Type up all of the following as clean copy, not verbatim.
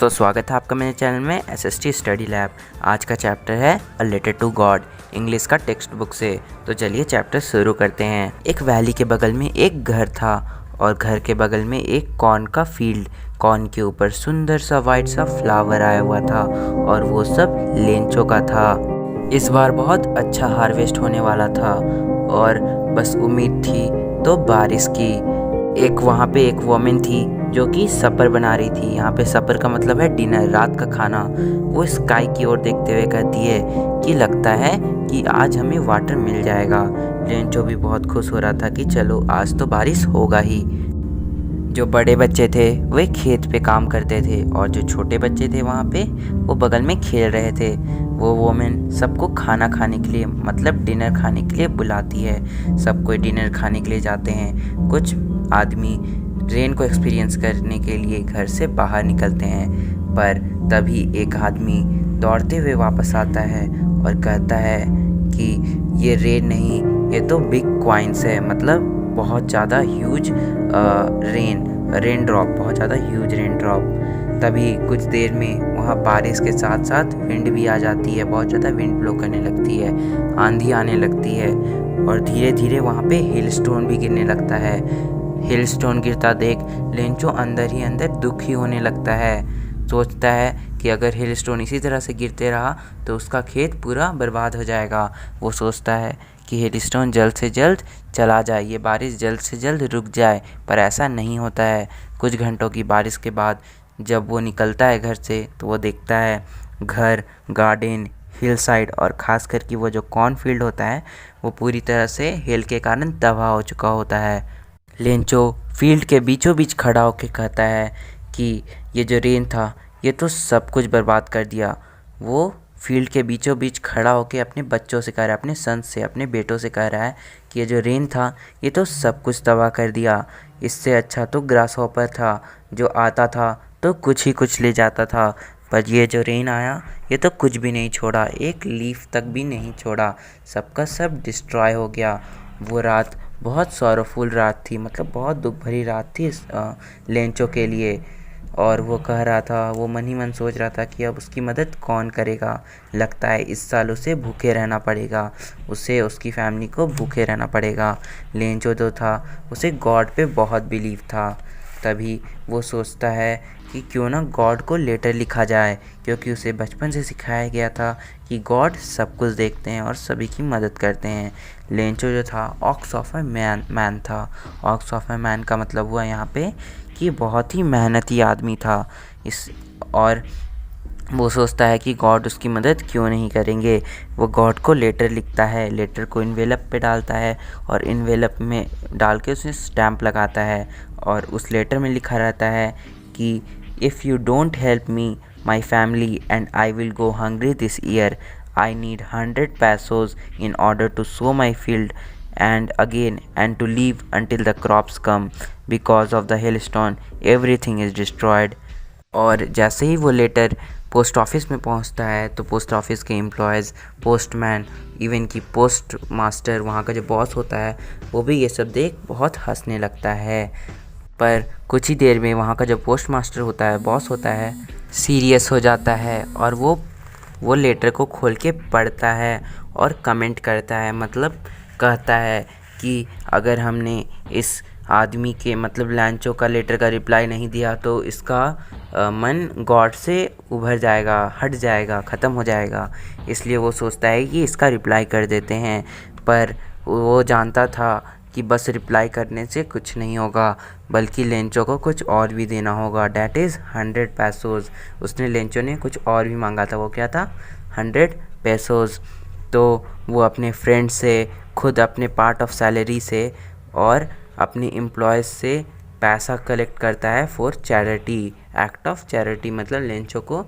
दोस्तों, स्वागत है आपका मेरे चैनल में SST स्टडी लैब। आज का चैप्टर है a letter to God, English का टेक्स्ट बुक से। तो चलिए चैप्टर शुरू करते हैं। एक वैली के बगल में एक घर था और घर के बगल में एक कॉर्न का फील्ड। कॉर्न के ऊपर सुंदर सा वाइट सा फ्लावर आया हुआ था और वो सब लेंचो का था। इस बार बहुत अच्छा हार्वेस्ट होने वाला था और बस उम्मीद थी तो बारिश की। एक वहाँ पे एक वोमेन थी जो कि सपर बना रही थी। यहाँ पे सपर का मतलब है डिनर, रात का खाना। वो स्काई की ओर देखते हुए कहती है कि लगता है कि आज हमें वाटर मिल जाएगा। लेंचो भी बहुत खुश हो रहा था कि चलो आज तो बारिश होगा ही। जो बड़े बच्चे थे वे खेत पे काम करते थे और जो छोटे बच्चे थे वहाँ पे वो बगल में खेल रहे थे। वो वोमेन सबको खाना खाने के लिए मतलब डिनर खाने के लिए बुलाती है। सब कोई डिनर खाने के लिए जाते हैं। कुछ आदमी रेन को एक्सपीरियंस करने के लिए घर से बाहर निकलते हैं, पर तभी एक आदमी दौड़ते हुए वापस आता है और कहता है कि ये रेन नहीं, ये तो बिग क्वाइंस है, मतलब बहुत ज़्यादा ह्यूज रेन ड्रॉप, बहुत ज़्यादा ह्यूज रेन ड्रॉप। तभी कुछ देर में वहाँ बारिश के साथ साथ विंड भी आ जाती है। बहुत ज़्यादा विंड ब्लो करने लगती है, आंधी आने लगती है और धीरे धीरे वहाँ पे हिल स्टोन भी गिरने लगता है। हिल स्टोन गिरता देख लेंचो अंदर ही अंदर दुखी होने लगता है। सोचता है कि अगर हिल स्टोन इसी तरह से गिरते रहा तो उसका खेत पूरा बर्बाद हो जाएगा। वो सोचता है कि हिल स्टोन जल्द से जल्द चला जाए, ये बारिश जल्द से जल्द रुक जाए, पर ऐसा नहीं होता है। कुछ घंटों की बारिश के बाद जब वो निकलता है घर से तो वो देखता है घर, गार्डन, हिल साइड और ख़ास करके वो जो कॉर्नफील्ड होता है वो पूरी तरह से हेल के कारण तबाह हो चुका होता है। लेंचो फील्ड के बीचों बीच खड़ा होकर कहता है कि ये जो रेन था ये तो सब कुछ बर्बाद कर दिया। वो फील्ड के बीचों बीच खड़ा होकर अपने बच्चों से कह रहा है, अपने सन से, अपने बेटों से कह रहा है कि ये जो रेन था ये तो सब कुछ तबाह कर दिया। इससे अच्छा तो ग्रास हॉपर था जो आता था तो कुछ ले जाता था, पर ये जो रेन आया ये तो कुछ भी नहीं छोड़ा, एक लीफ तक भी नहीं छोड़ा, सबका सब डिस्ट्रॉय हो गया। वो रात बहुत सॉरोफुल रात थी, मतलब बहुत दुख भरी रात थी लेंचो के लिए। और वो कह रहा था, वो मन ही मन सोच रहा था कि अब उसकी मदद कौन करेगा। लगता है इस साल उसे भूखे रहना पड़ेगा, उसे उसकी फैमिली को भूखे रहना पड़ेगा। लेंचो जो था उसे गॉड पे बहुत बिलीव था। तभी वो सोचता है कि क्यों ना गॉड को लेटर लिखा जाए, क्योंकि उसे बचपन से सिखाया गया था कि गॉड सब कुछ देखते हैं और सभी की मदद करते हैं। लेंचो जो था ऑक्स ऑफ अ मैन था। ऑक्स ऑफ अ मैन का मतलब हुआ यहाँ पे कि बहुत ही मेहनती आदमी था। और वो सोचता है कि गॉड उसकी मदद क्यों नहीं करेंगे। वो गॉड को लेटर लिखता है, लेटर को इन्वेलप पे डालता है और इन्वेलप में डाल के उसमें स्टैम्प लगाता है और उस लेटर में लिखा रहता है कि if you don't help me my family and I will go hungry this year, I need 100 pesos in order to sow my field and to leave until the crops come. Because of the hailstone everything is destroyed. और जैसे ही वो letter post office में पहुंचता है तो post office के employees, postman, even की post master, वहाँ का जो बॉस होता है, वो भी ये सब देख बहुत हंसने लगता है। पर कुछ ही देर में वहाँ का जो पोस्ट मास्टर होता है, बॉस होता है, सीरियस हो जाता है और वो लेटर को खोल के पढ़ता है और कमेंट करता है, मतलब कहता है कि अगर हमने इस आदमी के मतलब लेंचो का लेटर का रिप्लाई नहीं दिया तो इसका मन गॉड से उभर जाएगा, हट जाएगा, ख़त्म हो जाएगा। इसलिए वो सोचता है कि इसका रिप्लाई कर देते हैं। पर वो जानता था कि बस रिप्लाई करने से कुछ नहीं होगा, बल्कि लेंचो को कुछ और भी देना होगा, डैट इज़ 100 pesos। उसने लेंचो ने कुछ और भी मांगा था। वो क्या था? 100 pesos। तो वो अपने फ्रेंड से, खुद अपने पार्ट ऑफ सैलरी से और अपने एम्प्लॉयज़ से पैसा कलेक्ट करता है for charity, act of charity, मतलब लेंचो को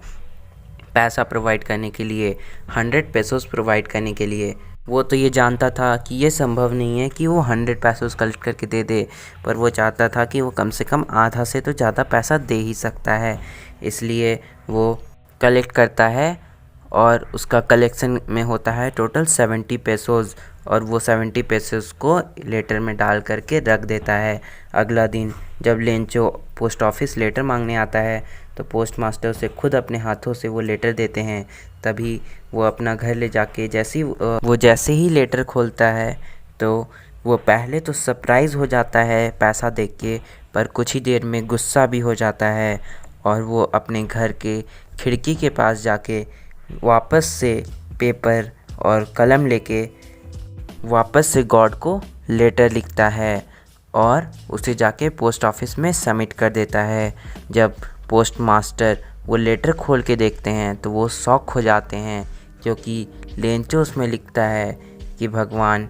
पैसा प्रोवाइड करने के लिए, 100 pesos प्रोवाइड करने के लिए। वो तो ये जानता था कि ये संभव नहीं है कि वो 100 pesos कलेक्ट करके दे दे, पर वो चाहता था कि वो कम से कम आधा से तो ज़्यादा पैसा दे ही सकता है। इसलिए वो कलेक्ट करता है और उसका कलेक्शन में होता है टोटल 70 pesos और वो 70 pesos को लेटर में डाल करके रख देता है। अगला दिन जब लेंचो पोस्ट ऑफिस लेटर मांगने आता है तो पोस्ट मास्टर उसे खुद अपने हाथों से वो लेटर देते हैं। तभी वो अपना घर ले जाके जैसे ही लेटर खोलता है तो वो पहले तो सरप्राइज़ हो जाता है पैसा देख के, पर कुछ ही देर में गुस्सा भी हो जाता है और वो अपने घर के खिड़की के पास जाके वापस से पेपर और कलम लेके वापस से गॉड को लेटर लिखता है और उसे जाके पोस्ट ऑफिस में सबमिट कर देता है। जब पोस्ट मास्टर वो लेटर खोल के देखते हैं तो वो शॉक हो जाते हैं, क्योंकि लेंचो उसमें लिखता है कि भगवान,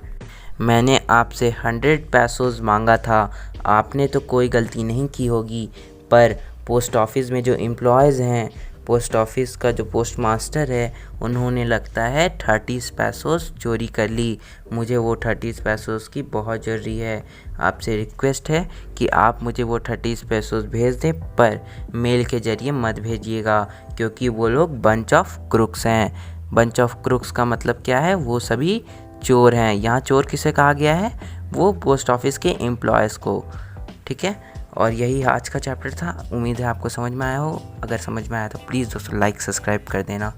मैंने आपसे 100 पैसोस मांगा था, आपने तो कोई गलती नहीं की होगी, पर पोस्ट ऑफिस में जो एम्प्लॉयज़ हैं, पोस्ट ऑफिस का जो पोस्ट मास्टर है, उन्होंने लगता है 30 पैसोस चोरी कर ली। मुझे वो 30 पैसोस की बहुत ज़रूरी है। आपसे रिक्वेस्ट है कि आप मुझे वो 30 पैसोस भेज दें, पर मेल के ज़रिए मत भेजिएगा, क्योंकि वो लोग बंच ऑफ क्रुक्स हैं। बंच ऑफ क्रुक्स का मतलब क्या है? वो सभी चोर हैं। यहाँ चोर किसे कहा गया है? वो पोस्ट ऑफिस के एम्प्लॉयज़ को। ठीक है, और यही आज का चैप्टर था। उम्मीद है आपको समझ में आया हो। अगर समझ में आया तो प्लीज़ दोस्तों लाइक सब्सक्राइब कर देना।